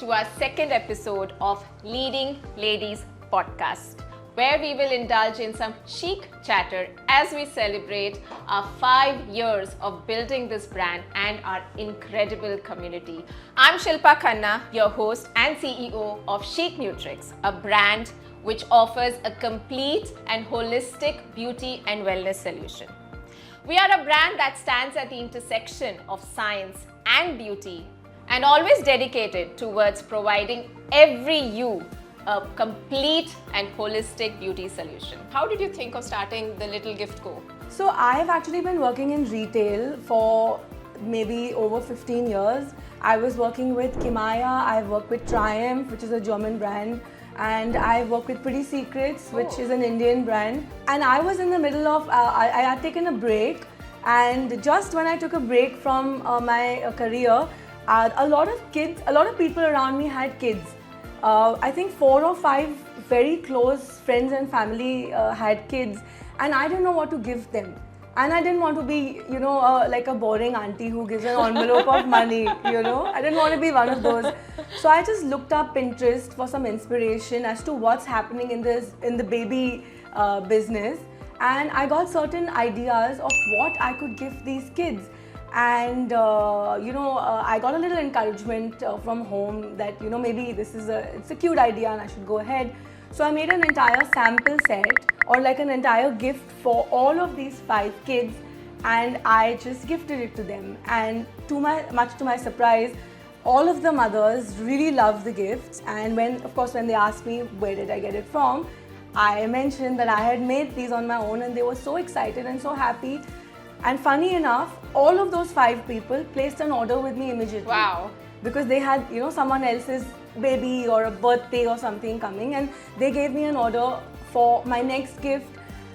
to our second episode of Leading Ladies podcast, where we will indulge in some chic chatter as we celebrate our 5 years of building this brand and our incredible community. I'm Shilpa Khanna, your host and CEO of Chic Nutrix, a brand which offers a complete and holistic beauty and wellness solution. We are a brand that stands at the intersection of science and beauty and always dedicated towards providing every you a complete and holistic beauty solution. How did you think of starting the Little Gift Co? So I have actually been working in retail for maybe over 15 years. I was working with Kimaya, I've worked with Triumph, which is a German brand, and I've worked with Pretty Secrets, which is an Indian brand. And I was in the middle of, I had taken a break, and just when I took a break from my career, a lot of people around me had kids. I think 4 or 5 very close friends and family had kids, and I didn't know what to give them. And I didn't want to be, like a boring auntie who gives an envelope of money, I didn't want to be one of those. So I just looked up Pinterest for some inspiration as to what's happening in the baby business. And I got certain ideas of what I could give these kids. And, I got a little encouragement from home that, maybe it's a cute idea and I should go ahead. So I made an entire sample set or like an entire gift for all of these 5 kids, and I just gifted it to them. And much to my surprise, all of the mothers really loved the gifts. And when they asked me where did I get it from, I mentioned that I had made these on my own, and they were so excited and so happy. And funny enough, all of those 5 people placed an order with me immediately. Wow. Because they had, someone else's baby or a birthday or something coming, and they gave me an order for my next gift.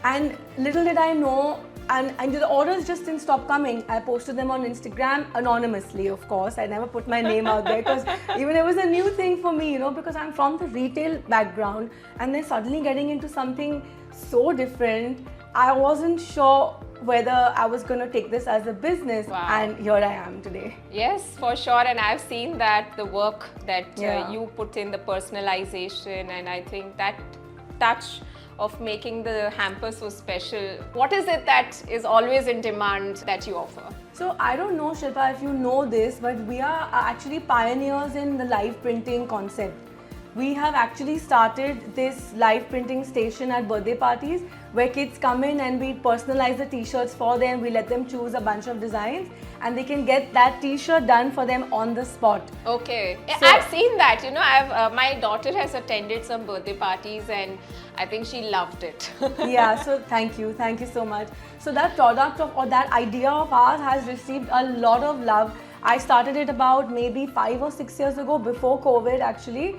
And little did I know, and the orders just didn't stop coming. I posted them on Instagram anonymously, of course. I never put my name out there because even it was a new thing for me, because I'm from the retail background, and then suddenly getting into something so different. I wasn't sure whether I was going to take this as a business. Wow. And here I am today. Yes, for sure. And I've seen that the work that you put in, the personalization, and I think that touch of making the hamper so special. What is it that is always in demand that you offer? So I don't know, Shilpa, if you know this, but we are actually pioneers in the live printing concept. We have actually started this live printing station at birthday parties where kids come in and we personalize the t-shirts for them. We let them choose a bunch of designs and they can get that t-shirt done for them on the spot. Okay. So, I've seen that. My daughter has attended some birthday parties and I think she loved it. Yeah, so thank you so much. So that product or that idea of ours has received a lot of love. I started it about maybe 5 or 6 years ago, before COVID actually.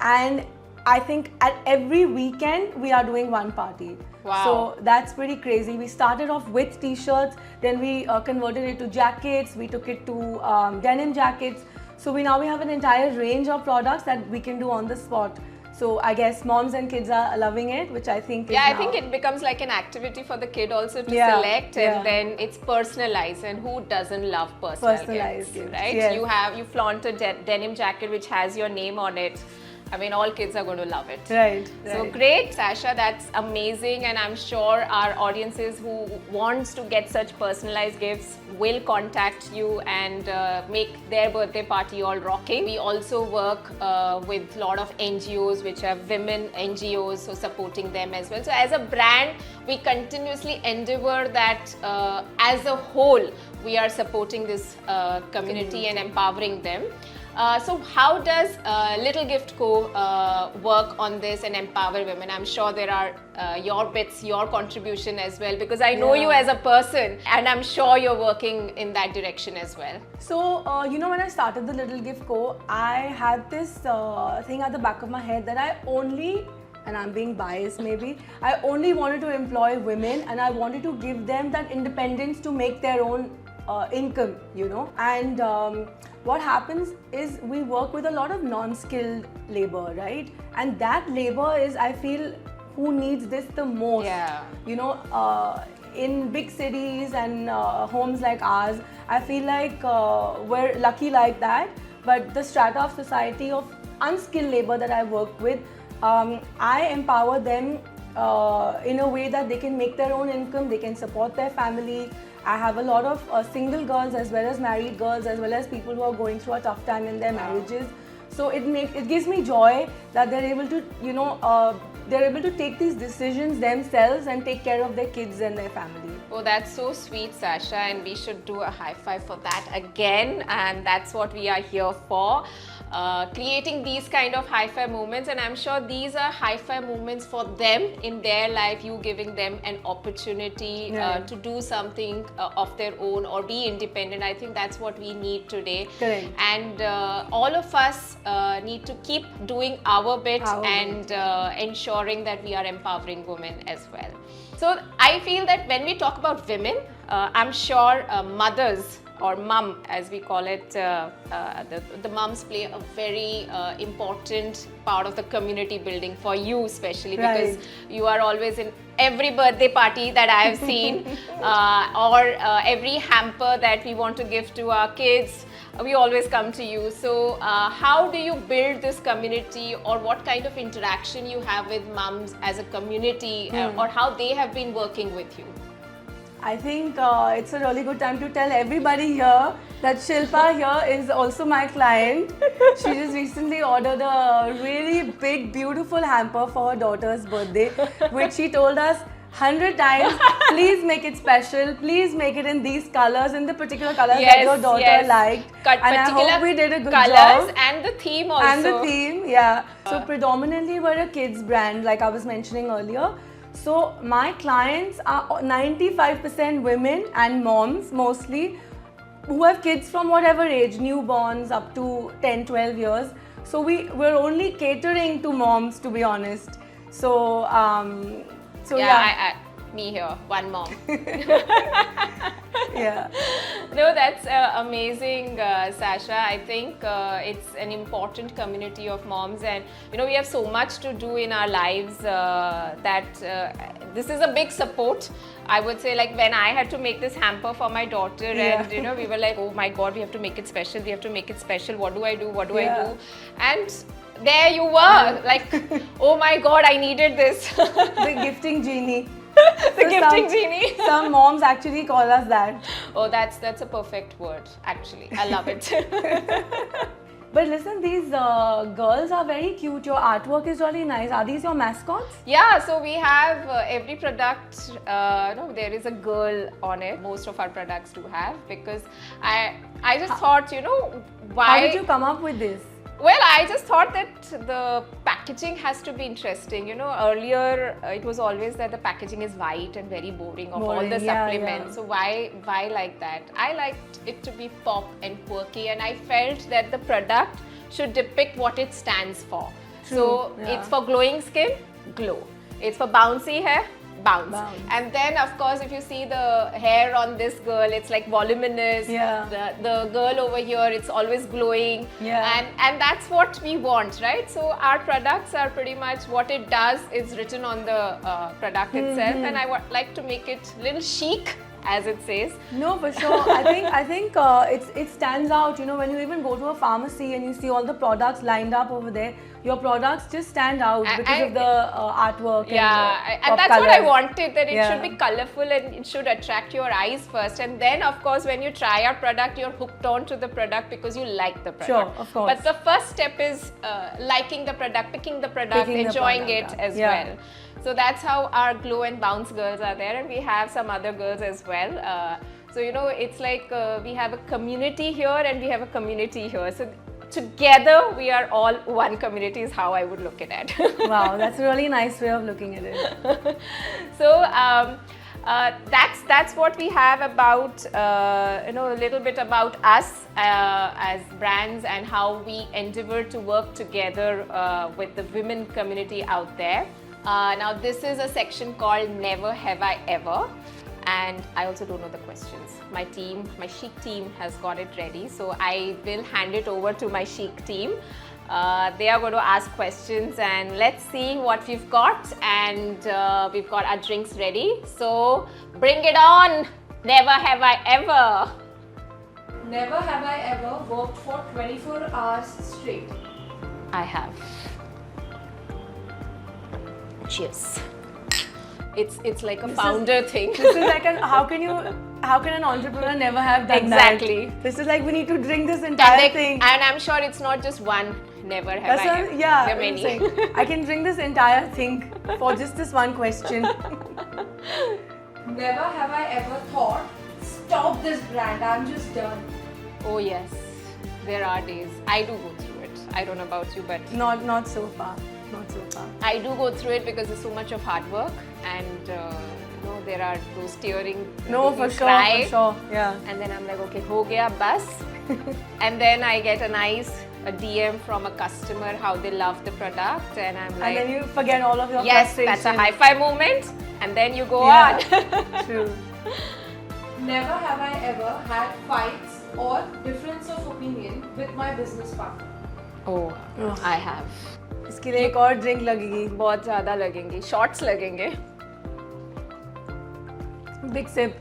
And I think at every weekend we are doing one party. Wow. So that's pretty crazy. We started off with t-shirts, then we converted it to jackets, we took it to denim jackets. So we have an entire range of products that we can do on the spot. So I guess moms and kids are loving it, which I think is I think it becomes like an activity for the kid also to select, and then it's personalized. And who doesn't love personalized gifts, right? Yes. You flaunt a denim jacket which has your name on it. I mean, all kids are going to love it. Right. So great, Sasha. That's amazing. And I'm sure our audiences who wants to get such personalized gifts will contact you and make their birthday party all rocking. We also work with a lot of NGOs, which are women NGOs, so supporting them as well. So as a brand, we continuously endeavor that as a whole, we are supporting this community and empowering them. So how does Little Gift Co. work on this and empower women? I'm sure there are your contribution as well, because I know you as a person, and I'm sure you're working in that direction as well. So, when I started the Little Gift Co., I had this thing at the back of my head that and I'm being biased maybe, I only wanted to employ women, and I wanted to give them that independence to make their own income, and what happens is we work with a lot of non-skilled labor, right? And that labor is, I feel, who needs this the most. In big cities and homes like ours, I feel like we're lucky like that. but the strata of society of unskilled labor that I work with, I empower them in a way that they can make their own income, they can support their family. I have a lot of single girls as well as married girls, as well as people who are going through a tough time in their marriages. So it gives me joy that they're able to, they're able to take these decisions themselves and take care of their kids and their family. Oh, that's so sweet, Sasha, and we should do a high five for that again, and that's what we are here for. Creating these kind of high-fi moments, and I'm sure these are high-fi moments for them in their life, you giving them an opportunity to do something of their own or be independent. I think that's what we need today. Correct. And all of us need to keep doing our bit and ensuring that we are empowering women as well. So I feel that when we talk about women, I'm sure mothers, or mum as we call it, the mums play a very important part of the community building for you, especially because you are always in every birthday party that I have seen or every hamper that we want to give to our kids. We always come to you. So how do you build this community, or what kind of interaction you have with mums as a community, or how they have been working with you? I think it's a really good time to tell everybody here that Shilpa here is also my client. She just recently ordered a really big, beautiful hamper for her daughter's birthday, which she told us 100 times, please make it special, please make it in these colors, in the particular colors that your daughter liked. And I hope we did a good job. And the theme also. And the theme, yeah. So predominantly we're a kids brand, like I was mentioning earlier. So my clients are 95% women and moms mostly, who have kids from whatever age, newborns up to 10, 12 years. So we're only catering to moms, to be honest. So me here, one mom. Yeah. No, that's amazing, Sasha. I think it's an important community of moms, and we have so much to do in our lives that this is a big support. I would say, like when I had to make this hamper for my daughter, and we were like, oh my God, we have to make it special. We have to make it special. What do I do? What do I do? And there you were, like, oh my God, I needed this. The gifting genie. Gifting genie. Some moms actually call us that. Oh, that's a perfect word, actually. I love it. But listen, these girls are very cute. Your artwork is really nice. Are these your mascots? Yeah, so we have every product, there is a girl on it. Most of our products do have, because I just thought, why... How did you come up with this? Well, I just thought that the packaging has to be interesting. Earlier it was always that the packaging is white and very boring of all the supplements. So why like that? I liked it to be pop and quirky, and I felt that the product should depict what it stands for. So it's for glowing skin, glow. It's for bouncy hair, bounce. And then of course, if you see the hair on this girl, it's like voluminous. The girl over here, it's always glowing. And that's what we want, right? So our products are pretty much what it does is written on the product itself, and I would like to make it a little chic, as it says. No, for sure. I think it stands out. When you even go to a pharmacy and you see all the products lined up over there, your products just stand out because of the artwork. And that's what I wanted, that it should be colorful and it should attract your eyes first. And then, of course, when you try our product, you're hooked on to the product because you like the product. Sure, of course. But the first step is liking the product, picking the product, enjoying it as well. So that's how our glow and bounce girls are there, and we have some other girls as well. So it's like we have a community here and we have a community here. So together we are all one community is how I would look at it. Wow, that's a really nice way of looking at it. So that's what we have about a little bit about us as brands and how we endeavor to work together with the women community out there. Now this is a section called Never Have I Ever, and I also don't know the questions. My chic team has got it ready, so I will hand it over to my chic team. They are going to ask questions, and let's see what we've got. And we've got our drinks ready, so bring it on. Never have I ever. Never have I ever worked for 24 hours straight. I have. Cheers. It's like a founder thing. This is like how can an entrepreneur never have done Exactly. that? This is like we need to drink this entire thing. And I'm sure it's not just one. Never have That's I what, ever. yeah, There are I'm many. saying. I can drink this entire thing for just this one question. Never have I ever thought, stop this brand, I'm just done. Oh yes, there are days. I do go through it. I don't know about you, but Not so far. Not so far. I do go through it because there's so much of hard work, and there are those tearing. No, you for cry, sure. Yeah. And then I'm like, okay, ho gaya, bus. And then I get a DM from a customer how they love the product, and I'm like, And then you forget all of your yes, frustration. that's a high five moment, and then you go Yeah. on. True. Never have I ever had fights or difference of opinion with my business partner. Oh, I have. इसके लिए एक और drink लगेगी. बहुत ज़्यादा लगेंगे, shorts लगेंगे. Big sip.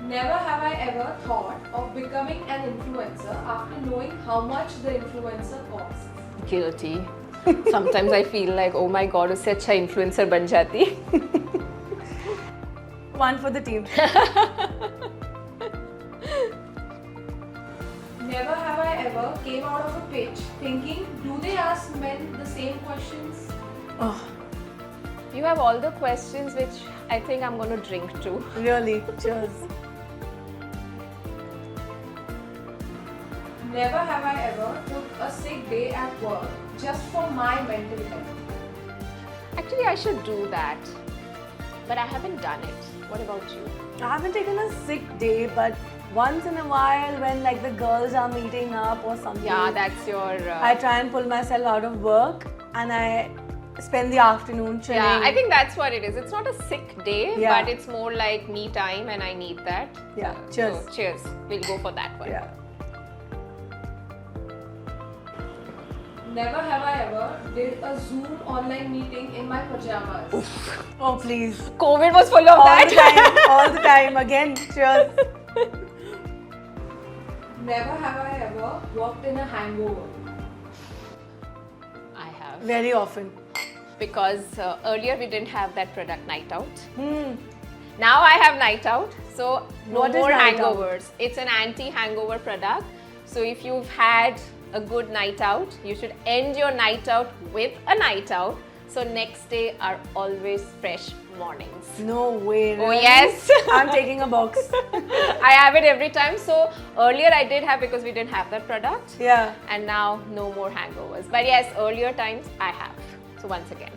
Never have I ever thought of becoming an influencer after knowing how much the influencer costs. Guilty. Sometimes I feel like, oh my god, उससे अच्छा influencer बन जाती. One for the team. Never have I ever came out of a pitch thinking, do they ask men the same questions? Oh, You have all the questions which I think I'm going to drink too. really? Cheers. Never have I ever took a sick day at work just for my mental health. Actually, I should do that. But I haven't done it. What about you? I haven't taken a sick day, but once in a while when like the girls are meeting up or something, Yeah, that's your... I try and pull myself out of work and I spend the afternoon chilling. Yeah, I think that's what it is. It's not a sick day, Yeah. but it's more like me time and I need that. Yeah, cheers. So, cheers. We'll go for that one. Yeah. Never have I ever did a Zoom online meeting in my pajamas. Oh please. COVID was full of All that. the time, all the time. Again, cheers. Never have I ever walked in a hangover. I have. Very often. Because earlier we didn't have that product night out. Now I have night out, so no What is more night out? hangovers. It's an anti-hangover product. So if you've had a good night out, you should end your night out with a night out. So next day are always fresh mornings. No way. Oh really? yes. I'm taking a box. I have it every time. So earlier I did have because we didn't have that product. Yeah. And now no more hangovers. But yes, earlier times I have. So once again.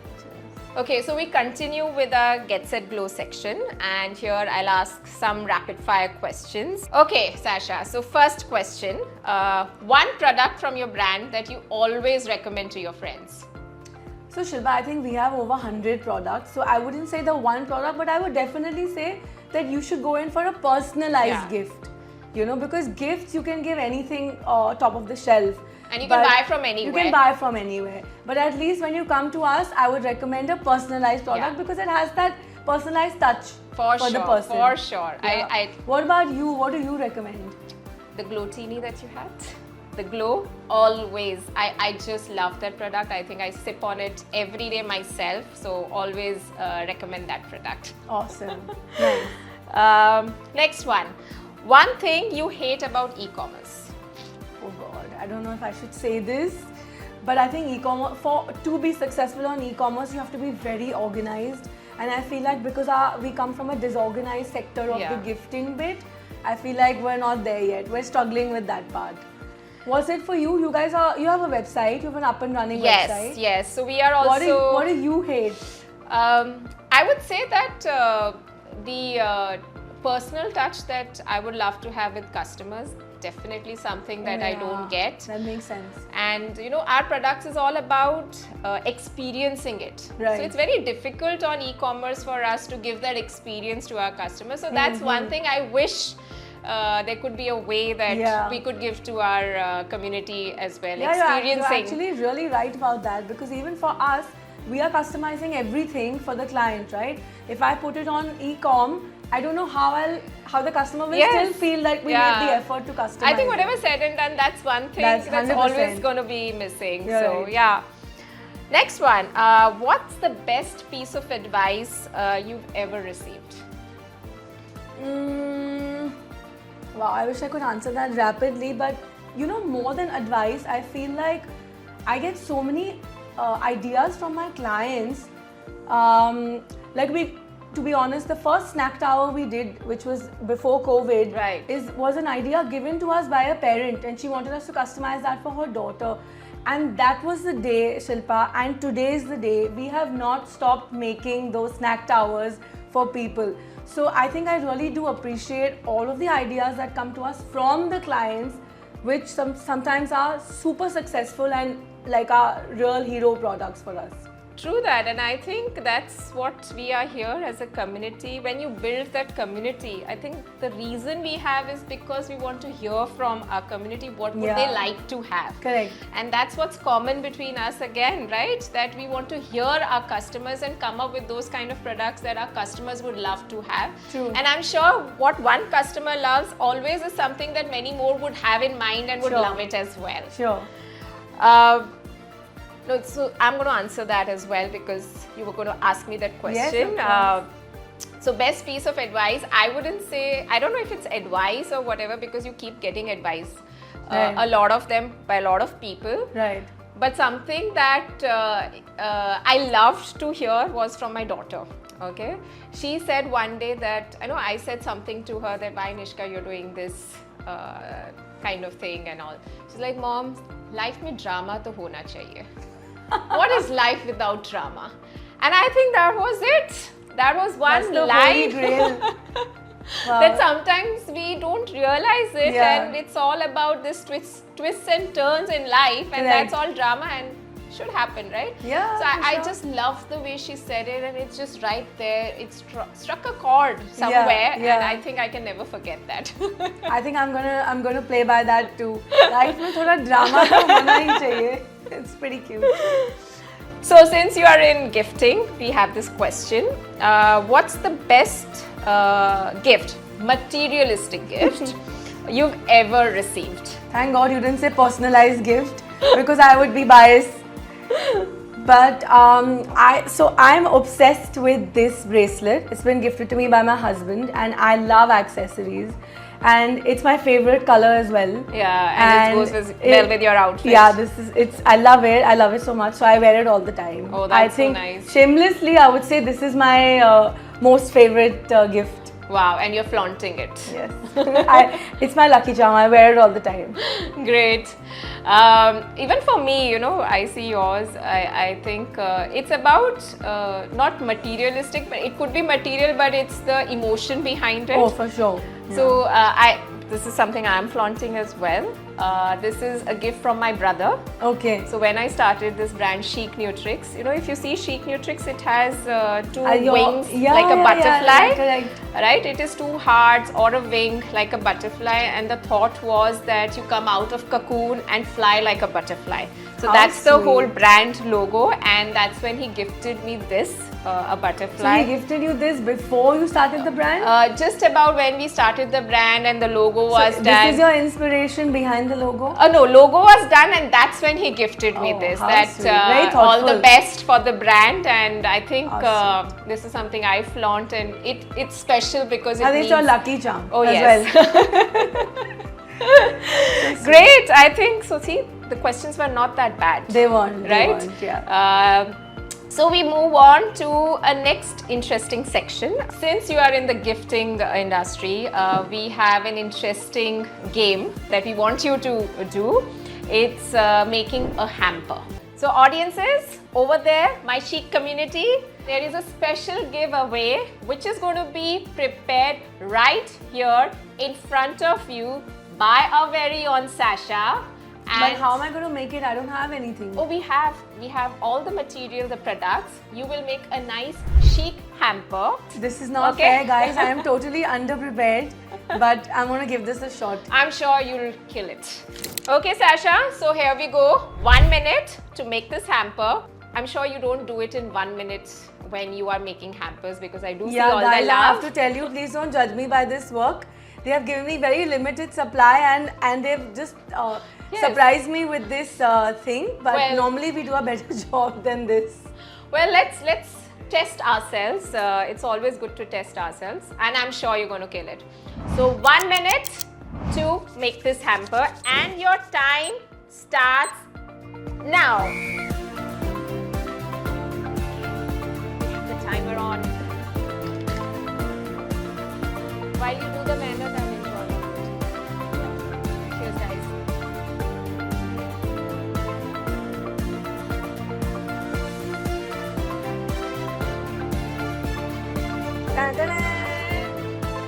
Okay, so we continue with our Get Set Glow section, and here I'll ask some rapid fire questions. Okay, Sasha, so first question, one product from your brand that you always recommend to your friends. So Shilpa, I think we have over 100 products. So I wouldn't say the one product, but I would definitely say that you should go in for a personalized gift. You know, because gifts you can give anything top of the shelf. And you can buy from anywhere. You can buy from anywhere. But at least when you come to us, I would recommend a personalized product because it has that personalized touch For the sure, person. for sure. Yeah. What about you? What do you recommend? The Glowtini that you had, the Glow, always. I just love that product. I think I sip on it every day myself. So always recommend that product. Awesome. Nice. Next one. One thing you hate about e-commerce. Oh God, I don't know if I should say this, but I think e-commerce, to be successful on e-commerce, you have to be very organized. And I feel like because we come from a disorganized sector of the gifting bit, I feel like we're not there yet. We're struggling with that part. Was it for you? You guys you have a website, you have an up and running website. Yes. So we are also... What do you hate? I would say that the personal touch that I would love to have with customers, definitely something that I don't get. That makes sense. And you know, our products is all about experiencing it. Right. So it's very difficult on e-commerce for us to give that experience to our customers. So that's one thing I wish there could be a way that we could give to our community as well. Yeah, you're actually really right about that, because even for us, we are customizing everything for the client, right? If I put it on e-com, I don't know how the customer will still feel that we made the effort to customize. I think whatever said and done, that's one thing that's always going to be missing. You're so right. yeah. Next one. What's the best piece of advice you've ever received? Wow, I wish I could answer that rapidly, but you know, more than advice, I feel like I get so many ideas from my clients. To be honest, the first snack tower we did, which was before COVID, was an idea given to us by a parent, and she wanted us to customize that for her daughter. And that was the day, Shilpa, and today is the day. We have not stopped making those snack towers for people. So I think I really do appreciate all of the ideas that come to us from the clients, which sometimes are super successful and like are real hero products for us. True that, and I think that's what we are here as a community. When you build that community, I think the reason we have is because we want to hear from our community what would they like to have. Correct. And that's what's common between us again, right? That we want to hear our customers and come up with those kind of products that our customers would love to have. True. And I'm sure what one customer loves always is something that many more would have in mind and would love it as well. Sure. No, so I'm going to answer that as well because you were going to ask me that question. Yes, so best piece of advice, I wouldn't say, I don't know if it's advice or whatever because you keep getting advice. A lot of them by a lot of people. Right. But something that I loved to hear was from my daughter. Okay. She said one day that, I said something to her that, why Nishka, you're doing this kind of thing and all. She's like, Mom, life mein drama to hona chahiye. What is life without drama? And I think that was it. That was one line that sometimes we don't realize it, and it's all about this twists and turns in life, and that's all drama and should happen, right? Yeah. So I just love the way she said it, and it's just right there. It struck a chord somewhere, and I think I can never forget that. I think I'm gonna play by that too. Life mein thoda drama to hona hi chahiye. It's pretty cute. So since you are in gifting, we have this question. What's the best gift, materialistic gift you've ever received? Thank God you didn't say personalized gift because I would be biased. But I'm obsessed with this bracelet. It's been gifted to me by my husband, and I love accessories. And it's my favorite color as well. Yeah, and it goes well with your outfit. Yeah, I love it. I love it so much. So I wear it all the time. Oh, that's I think so nice. Shamelessly, I would say this is my most favorite gift. Wow, and you're flaunting it. Yes. It's my lucky charm. I wear it all the time. Great. Even for me, I see yours. I think it's about not materialistic, but it could be material, but it's the emotion behind it. Oh, for sure. So this is something I'm flaunting as well. This is a gift from my brother. Okay. So when I started this brand Chic Nutrix, if you see Chic Nutrix, it has two wings like a butterfly. Correct. Right? It is two hearts or a wing like a butterfly, and the thought was that you come out of cocoon and fly like a butterfly. So that's the whole brand logo, and that's when he gifted me this, a butterfly. So he gifted you this before you started the brand? Just about when we started the brand and the logo was done. This is your inspiration behind the logo? No, logo was done, and that's when he gifted me this. Very all the best for the brand, and I think Awesome. this is something I flaunt, and it's special because it I think means it's your lucky charm. Oh, as yes. Well. Great. I think so. See, the questions were not that bad. They weren't. Right? Yeah. So we move on to a next interesting section. Since you are in the gifting industry, we have an interesting game that we want you to do. It's making a hamper. So audiences, over there, my Chic community, there is a special giveaway which is going to be prepared right here in front of you by our very own Sasha. But how am I going to make it? I don't have anything. Oh, we have all the material, the products. You will make a nice chic hamper. This is not fair, guys. I am totally underprepared, but I'm going to give this a shot. I'm sure you'll kill it. Okay, Sasha. So here we go. 1 minute to make this hamper. I'm sure you don't do it in 1 minute when you are making hampers, because I do see Yeah, all the Daila, I have love. to tell you, please don't judge me by this work. They have given me very limited supply and they've just Yes. surprised me with this thing. But Well- normally we do a better job than this. Well, let's test ourselves. It's always good to test ourselves, and I'm sure you're going to kill it. So 1 minute to make this hamper, and your time starts now. The timer on. While you do the mehnat, I'm enjoying it. Cheers, guys. Dun, dun, dun.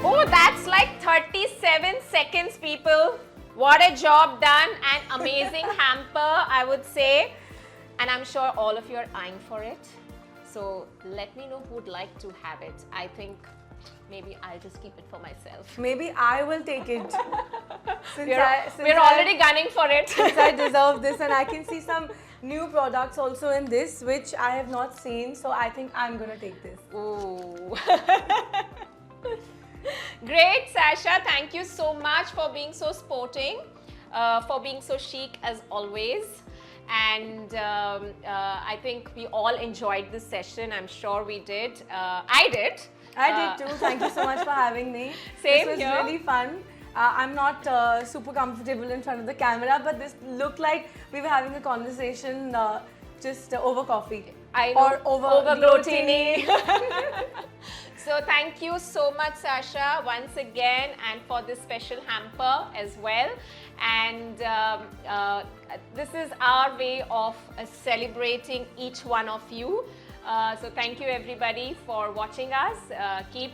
Oh, that's like 37 seconds, people. What a job done, and amazing hamper, I would say. And I'm sure all of you are eyeing for it. So let me know who would like to have it. I think maybe I'll just keep it for myself. Maybe I will take it. We're already gunning for it. Since I deserve this, and I can see some new products also in this which I have not seen, so I think I'm gonna take this. Ooh. Great, Sasha. Thank you so much for being so sporting, for being so chic as always. And I think we all enjoyed this session. I'm sure we did. I did. I did too. Thank you so much for having me. Same This was here. really fun. I'm not super comfortable in front of the camera, but this looked like we were having a conversation just over coffee. I know, Or over Glotini. So thank you so much, Sasha, once again, and for this special hamper as well. And this is our way of celebrating each one of you. So thank you, everybody, for watching us. Keep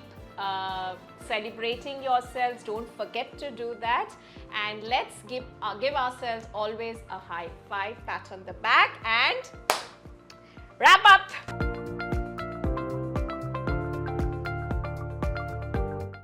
celebrating yourselves. Don't forget to do that. And let's give ourselves always a high five, pat on the back, and wrap up.